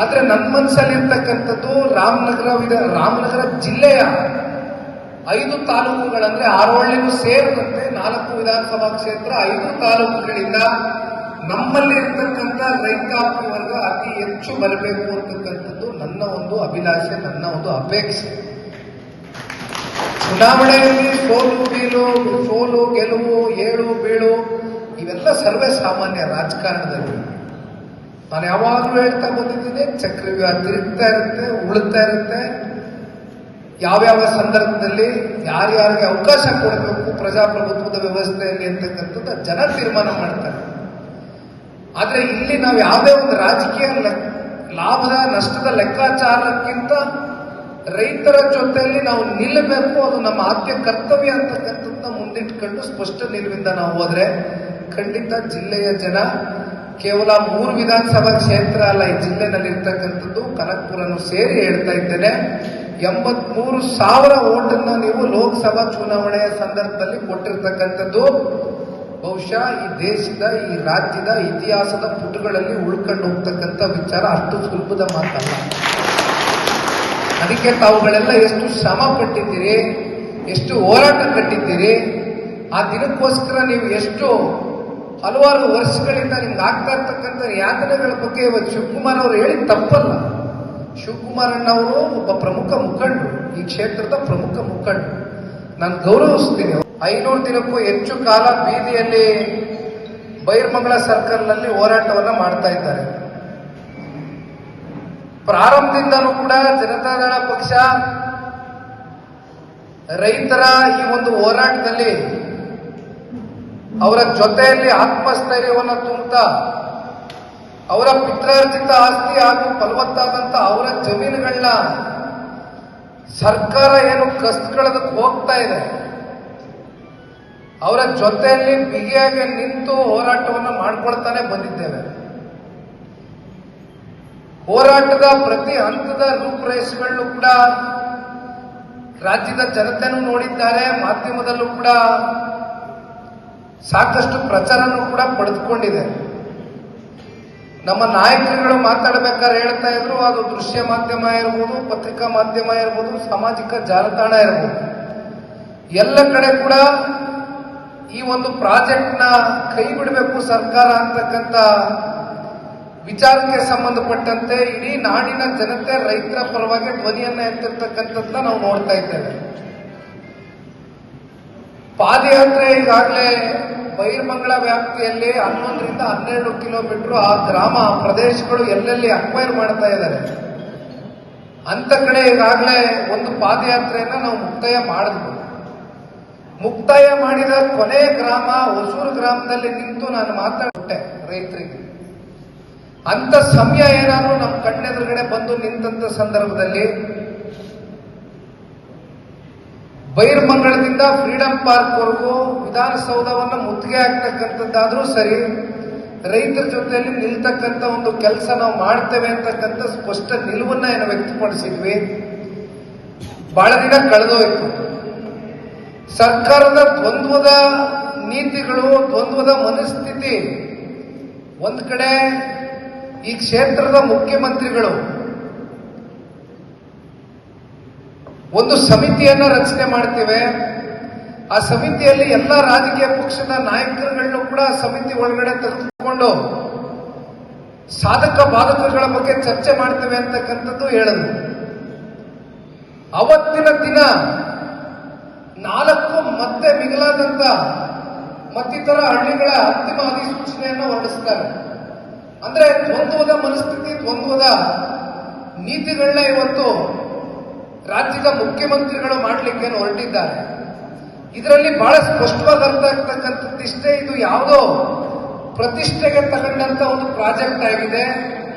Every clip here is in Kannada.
ಆದ್ರೆ ನನ್ನ ಮನಸ್ಸಲ್ಲಿರ್ತಕ್ಕಂಥದ್ದು ರಾಮನಗರ ಜಿಲ್ಲೆಯ 5 ತಾಲೂಕುಗಳಂದ್ರೆ ಆರೋಳ್ಳಿಗೂ ಸೇರಿದಂತೆ 4 ವಿಧಾನಸಭಾ ಕ್ಷೇತ್ರ 5 ತಾಲೂಕುಗಳಿಂದ ನಮ್ಮಲ್ಲಿ ಇರ್ತಕ್ಕಂಥ ರೈತಾಪಿ ವರ್ಗ ಅತಿ ಹೆಚ್ಚು ಬರಬೇಕು ಅಂತಕ್ಕಂಥದ್ದು ನನ್ನ ಒಂದು ಅಭಿಲಾಷೆ, ನನ್ನ ಒಂದು ಅಪೇಕ್ಷೆ. ಚುನಾವಣೆಯಲ್ಲಿ ಸೋಲು ಗೆಲುವು, ಏಳು ಬೀಳು ಇವೆಲ್ಲ ಸರ್ವೇ ಸಾಮಾನ್ಯ ರಾಜಕಾರಣದಲ್ಲಿ. ನಾನು ಯಾವಾಗಲೂ ಹೇಳ್ತಾ ಬಂದಿದ್ದೀನಿ, ಚಕ್ರವ್ಯೂಹ ತಿರುಗ್ತಾ ಇರುತ್ತೆ, ಉಳುತ್ತಾ ಇರುತ್ತೆ. ಯಾವ್ಯಾವ ಸಂದರ್ಭದಲ್ಲಿ ಯಾರ್ಯಾರಿಗೆ ಅವಕಾಶ ಕೊಡಬೇಕು ಪ್ರಜಾಪ್ರಭುತ್ವದ ವ್ಯವಸ್ಥೆಯಲ್ಲಿ ಅಂತಕ್ಕಂಥದ್ದು ಜನ ತೀರ್ಮಾನ ಮಾಡ್ತಾರೆ. ಆದ್ರೆ ಇಲ್ಲಿ ನಾವು ಯಾವುದೇ ಒಂದು ರಾಜಕೀಯ ಲಾಭದ ನಷ್ಟದ ಲೆಕ್ಕಾಚಾರಕ್ಕಿಂತ ರೈತರ ಜೊತೆಯಲ್ಲಿ ನಾವು ನಿಲ್ಲಬೇಕು, ಅದು ನಮ್ಮ ಆದ್ಯ ಕರ್ತವ್ಯ ಅಂತಕ್ಕಂಥದ್ದನ್ನ ಮುಂದಿಟ್ಕೊಂಡು ಸ್ಪಷ್ಟ ನಿಲುವಿಂದ ನಾವು ಹೋದ್ರೆ ಖಂಡಿತ ಜಿಲ್ಲೆಯ ಜನ ಕೇವಲ 3 ವಿಧಾನಸಭಾ ಕ್ಷೇತ್ರ ಅಲ್ಲ, ಈ ಜಿಲ್ಲೆನಲ್ಲಿ ಇರ್ತಕ್ಕಂಥದ್ದು ಕನಕಪುರನು ಸೇರಿ ಹೇಳ್ತಾ ಇದ್ದೇನೆ, 83,000 ಓಟನ್ನ ನೀವು ಲೋಕಸಭಾ ಚುನಾವಣೆಯ ಸಂದರ್ಭದಲ್ಲಿ ಕೊಟ್ಟಿರ್ತಕ್ಕಂಥದ್ದು ಬಹುಶಃ ಈ ದೇಶದ, ಈ ರಾಜ್ಯದ ಇತಿಹಾಸದ ಪುಟಗಳಲ್ಲಿ ಉಳ್ಕೊಂಡು ಹೋಗ್ತಕ್ಕಂಥ ವಿಚಾರ ಅಷ್ಟು ಸುಲಭದ ಮಾತಲ್ಲ. ಅದಕ್ಕೆ ತಾವುಗಳೆಲ್ಲ ಎಷ್ಟು ಶ್ರಮ ಪಟ್ಟಿದ್ದೀರಿ, ಎಷ್ಟು ಹೋರಾಟ ಕಟ್ಟಿದ್ದೀರಿ, ಆ ದಿನಕ್ಕೋಸ್ಕರ ನೀವು ಎಷ್ಟು ಹಲವಾರು ವರ್ಷಗಳಿಂದ ನಿಮ್ಗೆ ಆಗ್ತಾ ಇರ್ತಕ್ಕಂಥ ಯಾತನೆಗಳ ಬಗ್ಗೆ ಇವತ್ತು ಶಿವಕುಮಾರ್ ಅವರು ಹೇಳಿ ತಪ್ಪಲ್ಲ. ಶಿವಕುಮಾರ್ ಅಣ್ಣವರು ಒಬ್ಬ ಪ್ರಮುಖ ಮುಖಂಡರು, ಈ ಕ್ಷೇತ್ರದ ಪ್ರಮುಖ ಮುಖಂಡರು, ನಾನು ಗೌರವಿಸ್ತೀನಿ. 500 ದಿನಕ್ಕೂ ಹೆಚ್ಚು ಕಾಲ ಬೀದಿಯಲ್ಲಿ ಬೈರಮಂಗಲ ಸರ್ಕಲ್ನಲ್ಲಿ ಹೋರಾಟವನ್ನ ಮಾಡ್ತಾ ಇದ್ದಾರೆ. ಪ್ರಾರಂಭದಿಂದಲೂ ಕೂಡ ಜನತಾದಳ ಪಕ್ಷ ರೈತರ ಈ ಒಂದು ಹೋರಾಟದಲ್ಲಿ ಅವರ ಜೊತೆಯಲ್ಲಿ ಆತ್ಮಸ್ಥೈರ್ಯವನ್ನು ತುಂಬುತ್ತಾ ಅವರ ಪಿತ್ರಾರ್ಜಿತ ಆಸ್ತಿ ಹಾಗೂ ಫಲವತ್ತಾದಂತ ಅವರ ಜಮೀನುಗಳನ್ನ ಸರ್ಕಾರ ಏನು ಕಸ್ಕೊಳ್ಳೋದಕ್ಕೆ ಹೋಗ್ತಾ ಇದೆ, ಅವರ ಜೊತೆಯಲ್ಲಿ ಬಿಗಿಯಾಗಿ ನಿಂತು ಹೋರಾಟವನ್ನು ಮಾಡ್ಕೊಳ್ತಾನೆ ಬಂದಿದ್ದೇವೆ. ಹೋರಾಟದ ಪ್ರತಿ ಹಂತದ ರೂಪುರೇಷೆಗಳನ್ನು ಕೂಡ ರಾಜ್ಯದ ಜನತೆನೂ ನೋಡಿದ್ದಾರೆ, ಮಾಧ್ಯಮದಲ್ಲೂ ಕೂಡ ಸಾಕಷ್ಟು ಪ್ರಚಾರನೂ ಕೂಡ ಪಡೆದುಕೊಂಡಿದೆ. ನಮ್ಮ ನಾಯಕರುಗಳು ಮಾತಾಡಬೇಕಾದ್ರೆ ಹೇಳ್ತಾ ಇದ್ರು, ಅದು ದೃಶ್ಯ ಮಾಧ್ಯಮ ಇರ್ಬೋದು, ಪತ್ರಿಕಾ ಮಾಧ್ಯಮ ಇರ್ಬೋದು, ಸಾಮಾಜಿಕ ಜಾಲತಾಣ ಇರ್ಬೋದು, ಎಲ್ಲ ಕಡೆ ಕೂಡ ಈ ಒಂದು ಪ್ರಾಜೆಕ್ಟ್ನ ಕೈ ಬಿಡಬೇಕು ಸರ್ಕಾರ ಅಂತಕ್ಕಂಥ ವಿಚಾರಕ್ಕೆ ಸಂಬಂಧಪಟ್ಟಂತೆ ಇಡೀ ನಾಡಿನ ಜನತೆ ರೈತರ ಪರವಾಗಿ ಧ್ವನಿಯನ್ನ ಎತ್ತಿರ್ತಕ್ಕಂಥದ್ದನ್ನ ನಾವು ನೋಡ್ತಾ ಇದ್ದೇವೆ. ಪಾದಯಾತ್ರೆ ಈಗಾಗಲೇ ಬೈರಮಂಗಲ ವ್ಯಾಪ್ತಿಯಲ್ಲಿ 11ರಿಂದ 12 ಕಿಲೋಮೀಟರ್ ಆ ಗ್ರಾಮ ಪ್ರದೇಶಗಳು ಎಲ್ಲೆಲ್ಲಿ ಅಕ್ವೈರ್ ಮಾಡ್ತಾ ಇದ್ದಾರೆ ಅಂತ ಕಡೆ ಈಗಾಗಲೇ ಒಂದು ಪಾದಯಾತ್ರೆಯನ್ನ ನಾವು ಮುಕ್ತಾಯ ಮಾಡಿದ್ವಿ. ಮುಕ್ತಾಯ ಮಾಡಿದ ಕೊನೆಯ ಗ್ರಾಮ ಹೊಸೂರು ಗ್ರಾಮದಲ್ಲಿ ನಿಂತು ನಾನು ಮಾತಾಡ್ಬಿಟ್ಟೆ ರೈತರಿಗೆ. ಅಂತ ಸಮಯ ಏನಾದ್ರು ನಮ್ಮ ಕಣ್ಣೆದುರುಗಡೆ ಬಂದು ನಿಂತ ಸಂದರ್ಭದಲ್ಲಿ ಬೈರಮಂಗಲದಿಂದ ಫ್ರೀಡಂ ಪಾರ್ಕ್ ವರೆಗೂ ವಿಧಾನಸೌಧವನ್ನು ಮುತ್ತಿಗೆ ಹಾಕ್ತಕ್ಕಂಥದ್ದಾದ್ರೂ ಸರಿ, ರೈತರ ಜೊತೆಯಲ್ಲಿ ನಿಲ್ತಕ್ಕಂಥ ಒಂದು ಕೆಲಸ ನಾವು ಮಾಡ್ತೇವೆ ಅಂತಕ್ಕಂಥ ಸ್ಪಷ್ಟ ನಿಲುವನ್ನ ಏನು ವ್ಯಕ್ತಪಡಿಸಿದ್ವಿ. ಬಹಳ ದಿನ ಕಳೆದೋಯ್ತು. ಸರ್ಕಾರದ ದ್ವಂದ್ವದ ನೀತಿಗಳು, ದ್ವಂದ್ವದ ಮನಸ್ಥಿತಿ, ಒಂದ್ ಕಡೆ ಈ ಕ್ಷೇತ್ರದ ಮುಖ್ಯಮಂತ್ರಿಗಳು ಒಂದು ಸಮಿತಿಯನ್ನ ರಚನೆ ಮಾಡ್ತೇವೆ, ಆ ಸಮಿತಿಯಲ್ಲಿ ಎಲ್ಲ ರಾಜಕೀಯ ಪಕ್ಷದ ನಾಯಕರುಗಳನ್ನು ಕೂಡ ಸಮಿತಿ ಒಳಗಡೆ ತೆಗೆದುಕೊಂಡು ಸಾಧಕ ಬಾಧಕಗಳ ಬಗ್ಗೆ ಚರ್ಚೆ ಮಾಡ್ತೇವೆ ಅಂತಕ್ಕಂಥದ್ದು ಹೇಳಿದ್ರು. ಅವತ್ತಿನ ದಿನ 4 ಮತ್ತೆ ಮಿಗಿಲಾದಂತ ಮತ್ತಿತರ ಹಳ್ಳಿಗಳ ಅಂತಿಮ ಅಧಿಸೂಚನೆಯನ್ನು ಹೊರಡಿಸ್ತಾರೆ. ಅಂದ್ರೆ ದ್ವಂದ್ವದ ಮನಸ್ಥಿತಿ, ದ್ವಂದ್ವದ ನೀತಿಗಳನ್ನ ಇವತ್ತು ರಾಜ್ಯದ ಮುಖ್ಯಮಂತ್ರಿಗಳು ಮಾಡಲಿಕ್ಕೆ ಹೊರಟಿದ್ದಾರೆ. ಇದರಲ್ಲಿ ಬಹಳ ಸ್ಪಷ್ಟವಾಗಿ ಅರ್ಥ ಆಗ್ತಕ್ಕಂಥದ್ದಿಷ್ಟೇ, ಇದು ಯಾವುದೋ ಪ್ರತಿಷ್ಠೆಗೆ ತಗೊಂಡಂತ ಒಂದು ಪ್ರಾಜೆಕ್ಟ್ ಆಗಿದೆ.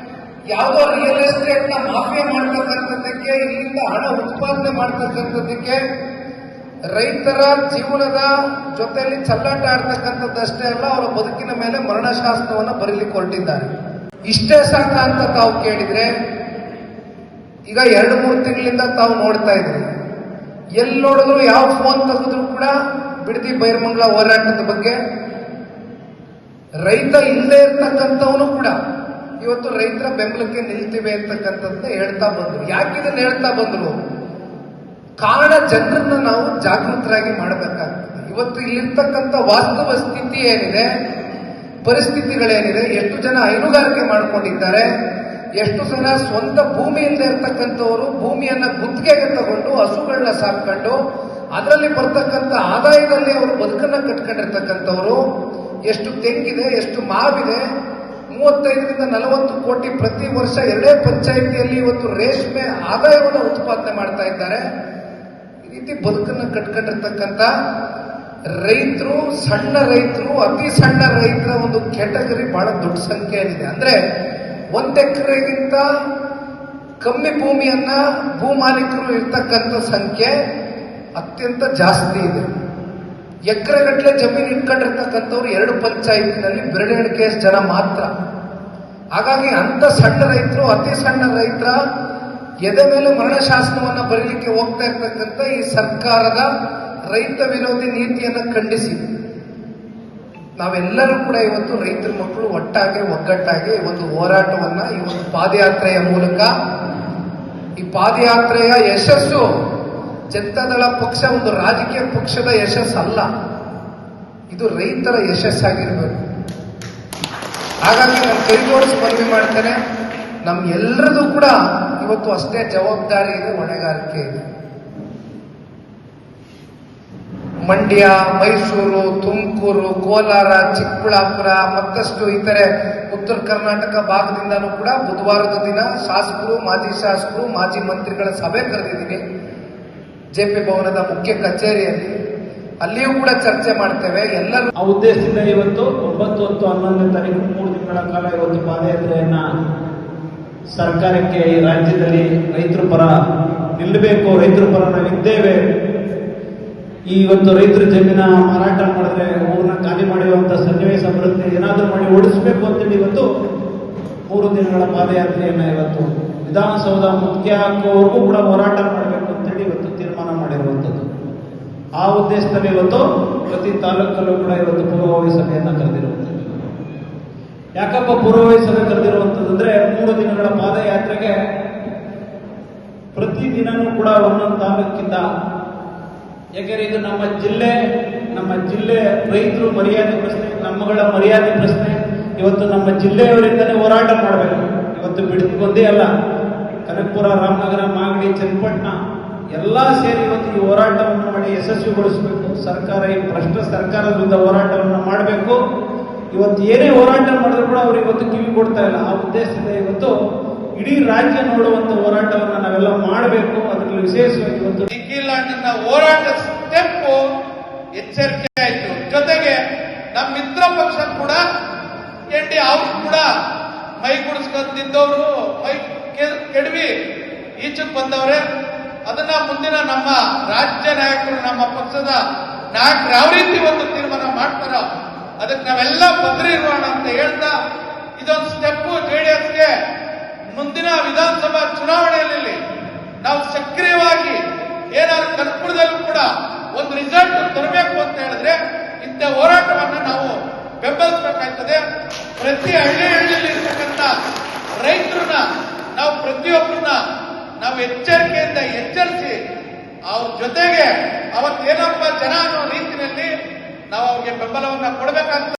ಯಾವುದೋ ರಿಯಲ್ ಎಸ್ಟೇಟ್ ನ ಮಾಫಿಯಾ ಮಾಡ್ತಕ್ಕಂಥದ್ದಕ್ಕೆ, ಇಲ್ಲಿಂದ ಹಣ ಉತ್ಪಾದನೆ ಮಾಡ್ತಕ್ಕಂಥದ್ದಕ್ಕೆ, ರೈತರ ಜೀವನದ ಜೊತೆಯಲ್ಲಿ ಚಲ್ಲಾಟ ಆಡ್ತಕ್ಕಂಥದ್ದಷ್ಟೇ ಅಲ್ಲ, ಅವರ ಬದುಕಿನ ಮೇಲೆ ಮರಣಶಾಸ್ತ್ರವನ್ನು ಬರೀಲಿಕ್ಕೆ ಹೊರಟಿದ್ದಾರೆ. ಇಷ್ಟೇ ಸಾಕ ಅಂತ ತಾವು ಕೇಳಿದ್ರೆ, ಈಗ 2-3 ತಿಂಗಳಿಂದ ತಾವು ನೋಡ್ತಾ ಇದ್ರಿ, ಎಲ್ಲಿ ನೋಡಿದ್ರು ಯಾವ ಫೋನ್ ತೆಗೆದ್ರು ಕೂಡ ಬಿಡದಿ ಬೈರಮಂಗಲ ಹೋರಾಟದ ಬಗ್ಗೆ, ರೈತ ಇಲ್ಲದೆ ಇರ್ತಕ್ಕಂಥವನು ಕೂಡ ಇವತ್ತು ರೈತರ ಬೆಂಬಲಕ್ಕೆ ನಿಲ್ತಿವೆ ಅಂತಕ್ಕಂಥದ್ದನ್ನ ಹೇಳ್ತಾ ಬಂದ್ರು. ಯಾಕೆ ಇದನ್ನ ಹೇಳ್ತಾ ಬಂದ್ರು? ಕಾರಣ ಜನರನ್ನ ನಾವು ಜಾಗೃತರಾಗಿ ಮಾಡಬೇಕಾಗ್ತದೆ. ಇವತ್ತು ಇಲ್ಲಿರ್ತಕ್ಕಂಥ ವಾಸ್ತವ ಸ್ಥಿತಿ ಏನಿದೆ, ಪರಿಸ್ಥಿತಿಗಳೇನಿದೆ, ಎಷ್ಟು ಜನ ಹೈನುಗಾರಿಕೆ ಮಾಡ್ಕೊಂಡಿದ್ದಾರೆ, ಎಷ್ಟು ಜನ ಸ್ವಂತ ಭೂಮಿ ಇಲ್ಲದೆ ಇರ್ತಕ್ಕಂಥವರು ಭೂಮಿಯನ್ನ ಗುತ್ತಿಗೆಗೆ ತಗೊಂಡು ಹಸುಗಳನ್ನ ಸಾಕೊಂಡು ಅದರಲ್ಲಿ ಬರ್ತಕ್ಕಂಥ ಆದಾಯದಲ್ಲಿ ಅವರು ಬದುಕನ್ನ ಕಟ್ಕೊಂಡಿರ್ತಕ್ಕಂಥವ್ರು, ಎಷ್ಟು ತೆಂಗಿದೆ, ಎಷ್ಟು ಮಾವಿದೆ, 35ರಿಂದ 40 ಕೋಟಿ ಪ್ರತಿ ವರ್ಷ 2 ಪಂಚಾಯಿತಿಯಲ್ಲಿ ಇವತ್ತು ರೇಷ್ಮೆ ಆದಾಯವನ್ನು ಉತ್ಪಾದನೆ ಮಾಡ್ತಾ ಇದ್ದಾರೆ. ಈ ರೀತಿ ಬದುಕನ್ನ ಕಟ್ಕೊಂಡಿರ್ತಕ್ಕಂಥ ರೈತರು, ಸಣ್ಣ ರೈತರು, ಅತಿ ಸಣ್ಣ ರೈತರ ಒಂದು ಕ್ಯಾಟಗರಿ ಬಹಳ ದೊಡ್ಡ ಸಂಖ್ಯೆ ಏನಿದೆ. ಅಂದ್ರೆ 1 ಎಕರೆಗಿಂತ ಕಮ್ಮಿ ಭೂಮಿಯನ್ನ ಭೂಮಾಲೀಕರು ಇರ್ತಕ್ಕಂಥ ಸಂಖ್ಯೆ ಅತ್ಯಂತ ಜಾಸ್ತಿ ಇದೆ. ಎಕರೆಗಟ್ಟಲೆ ಜಮೀನು ಇಟ್ಕೊಂಡಿರ್ತಕ್ಕಂಥವ್ರು 2 ಪಂಚಾಯಿತಿನಲ್ಲಿ ಬೆರಳೆಣಿಕೆ ಜನ ಮಾತ್ರ. ಹಾಗಾಗಿ ಅಂತ ಸಣ್ಣ ರೈತರು, ಅತಿ ಸಣ್ಣ ರೈತರ ಎದೆ ಮೇಲೆ ಮರಣ ಶಾಸನವನ್ನ ಬರೀಲಿಕ್ಕೆ ಹೋಗ್ತಾ ಇರ್ತಕ್ಕಂಥ ಈ ಸರ್ಕಾರದ ರೈತ ವಿರೋಧಿ ನೀತಿಯನ್ನ ಖಂಡಿಸಿ ನಾವೆಲ್ಲರೂ ಕೂಡ ಇವತ್ತು ರೈತರ ಮಕ್ಕಳು ಒಗ್ಗಟ್ಟಾಗಿ ಒಂದು ಹೋರಾಟವನ್ನ ಈ ಒಂದು ಪಾದಯಾತ್ರೆಯ ಮೂಲಕ, ಈ ಪಾದಯಾತ್ರೆಯ ಯಶಸ್ಸು ಜನತಾದಳ ಪಕ್ಷ ಒಂದು ರಾಜಕೀಯ ಪಕ್ಷದ ಯಶಸ್ಸಲ್ಲ, ಇದು ರೈತರ ಯಶಸ್ಸಾಗಿರ್ಬೇಕು. ಹಾಗಾಗಿ ನಾನು ಕೈಗೂಡಿಸಿ ಮನವಿ ಮಾಡ್ತೇನೆ, ನಮ್ಗೆಲ್ಲರದು ಕೂಡ ಇವತ್ತು ಅಷ್ಟೇ ಜವಾಬ್ದಾರಿ ಇದೆ, ಹೊಣೆಗಾರಿಕೆ ಇದೆ. ಮಂಡ್ಯ, ಮೈಸೂರು, ತುಮಕೂರು, ಕೋಲಾರ, ಚಿಕ್ಕಬಳ್ಳಾಪುರ ಮತ್ತಷ್ಟು ಇತರೆ ಉತ್ತರ ಕರ್ನಾಟಕ ಭಾಗದಿಂದಲೂ ಕೂಡ ಬುಧವಾರದ ದಿನ ಶಾಸಕರು, ಮಾಜಿ ಶಾಸಕರು, ಮಾಜಿ ಮಂತ್ರಿಗಳ ಸಭೆ ಕರೆದಿದ್ದೀನಿ ಜೆಪಿ ಭವನದ ಮುಖ್ಯ ಕಚೇರಿಯಲ್ಲಿ. ಅಲ್ಲಿಯೂ ಕೂಡ ಚರ್ಚೆ ಮಾಡ್ತೇವೆ. ಎಲ್ಲರೂ ಆ ಉದ್ದೇಶದಿಂದ ಇವತ್ತು 9, 10, 11ನೇ ತಾರೀಕು 3 ದಿನಗಳ ಕಾಲ ಇವತ್ತು ಪಾದಯಾತ್ರೆಯನ್ನ ಸರ್ಕಾರಕ್ಕೆ ಈ ರಾಜ್ಯದಲ್ಲಿ ರೈತರ ಪರ ನಿಲ್ಲಬೇಕು, ರೈತರ ಪರ ನಾವಿದ್ದೇವೆ, ಈ ಇವತ್ತು ರೈತರ ಜಮೀನ ಮಾರಾಟ ಮಾಡಿದ್ರೆ ಊರನ್ನ ಖಾಲಿ ಮಾಡುವಂತ ಸನ್ನಿವೇಶ ಬರುತ್ತೆ, ಏನಾದರೂ ಮಾಡಿ ಓಡಿಸಬೇಕು ಅಂತೇಳಿ ಇವತ್ತು 3 ದಿನಗಳ ಪಾದಯಾತ್ರೆಯನ್ನ ಇವತ್ತು ವಿಧಾನಸೌಧ ಮುಖ್ಯ ಹಾಕುವವರೆಗೂ ಕೂಡ ಹೋರಾಟ ಮಾಡಬೇಕು ಅಂತೇಳಿ ಇವತ್ತು ತೀರ್ಮಾನ ಮಾಡಿರುವಂಥದ್ದು. ಆ ಉದ್ದೇಶದಲ್ಲಿ ಇವತ್ತು ಪ್ರತಿ ತಾಲೂಕಲ್ಲೂ ಕೂಡ ಇವತ್ತು ಪೂರ್ವಭಾವಿ ಸಭೆಯನ್ನ ಕರೆದಿರುವಂಥದ್ದು. ಯಾಕಪ್ಪ ಪೂರ್ವಭಾವಿ ಸಭೆ ಕರೆದಿರುವಂಥದ್ದಂದ್ರೆ 3 ದಿನಗಳ ಪಾದಯಾತ್ರೆಗೆ ಪ್ರತಿ ದಿನನೂ ಕೂಡ ಒಂದೊಂದು ತಾಲೂಕಿಂದ, ಯಾಕೆಂದ್ರೆ ಇದು ನಮ್ಮ ಜಿಲ್ಲೆ ರೈತರು ಮರ್ಯಾದೆ ಪ್ರಶ್ನೆ, ನಮ್ಮಗಳ ಮರ್ಯಾದೆ ಪ್ರಶ್ನೆ. ಇವತ್ತು ನಮ್ಮ ಜಿಲ್ಲೆಯವರಿಂದನೇ ಹೋರಾಟ ಮಾಡಬೇಕು. ಇವತ್ತು ಬಿಡದಿ ಒಂದೇ ಅಲ್ಲ, ಕನಕಪುರ, ರಾಮನಗರ, ಮಾಗಡಿ, ಚನ್ನಪಟ್ಟಣ ಎಲ್ಲ ಸೇರಿ ಇವತ್ತು ಈ ಹೋರಾಟವನ್ನು ಮಾಡಿ ಯಶಸ್ವಿಗೊಳಿಸಬೇಕು. ಸರ್ಕಾರ ಈ ಭ್ರಷ್ಟ ಸರ್ಕಾರದ ವಿರುದ್ಧ ಹೋರಾಟವನ್ನು ಮಾಡಬೇಕು. ಇವತ್ತು ಏನೇ ಹೋರಾಟ ಮಾಡಿದ್ರು ಕೂಡ ಅವ್ರು ಇವತ್ತು ಕಿವಿ ಕೊಡ್ತಾ ಇಲ್ಲ. ಆ ಉದ್ದೇಶದಿಂದ ಇವತ್ತು ಇಡೀ ರಾಜ್ಯ ನೋಡುವಂತ ಹೋರಾಟವನ್ನು ನಾವೆಲ್ಲ ಮಾಡಬೇಕು. ಅದರಲ್ಲಿ ವಿಶೇಷವಾಗಿ ಇವತ್ತು ಡಿಕ್ಕಿಲ್ಯಾಂಡ್ನ ಹೋರಾಟ ಸ್ಟೆಪ್ ಎಚ್ಚರಿಕೆ ಆಯಿತು. ಜೊತೆಗೆ ನಮ್ಮ ಮಿತ್ರ ಪಕ್ಷ ಕೂಡ ಅವ್ರು ಕೂಡ ಮೈ ಗುಡಿಸ್ಕೊಂತಿದ್ದವರು ಮೈ ಕೆಡವಿ ಈಚೆಗೆ ಬಂದವ್ರೆ. ಅದನ್ನ ಮುಂದಿನ ನಮ್ಮ ರಾಜ್ಯ ನಾಯಕರು, ನಮ್ಮ ಪಕ್ಷದ ನಾಯಕರು ಯಾವ ರೀತಿ ಒಂದು ತೀರ್ಮಾನ ಮಾಡ್ತಾರೋ ಅದಕ್ಕೆ ನಾವೆಲ್ಲ ಬದ್ರಿ ಇರೋಣ ಅಂತ ಹೇಳ್ತಾ, ಇದೊಂದು ಸ್ಟೆಪ್ ಜೆಡಿಎಸ್ಗೆ ಮುಂದಿನ ವಿಧಾನಸಭಾ ಚುನಾವಣೆಯಲ್ಲಿ ನಾವು ಸಕ್ರಿಯವಾಗಿ ಏನಾದ್ರು ಕನಕಪುರದಲ್ಲೂ ಕೂಡ ಒಂದು ರಿಸಲ್ಟ್ ತರಬೇಕು ಅಂತ ಹೇಳಿದ್ರೆ ಇಂಥ ಹೋರಾಟವನ್ನು ನಾವು ಬೆಂಬಲಿಸಬೇಕಾಗ್ತದೆ. ಪ್ರತಿ ಹಳ್ಳಿಯಲ್ಲಿ ಇರ್ತಕ್ಕಂಥ ರೈತರನ್ನ ನಾವು ಪ್ರತಿಯೊಬ್ಬರನ್ನ ನಾವು ಎಚ್ಚರಿಕೆಯಿಂದ ಎಚ್ಚರಿಸಿ ಅವ್ರ ಜೊತೆಗೆ ಅವತ್ತೇನಪ್ಪ ಜನ ಅನ್ನೋ ರೀತಿಯಲ್ಲಿ ನಾವು ಅವ್ರಿಗೆ ಬೆಂಬಲವನ್ನ ಕೊಡಬೇಕಾಗ್ತದೆ.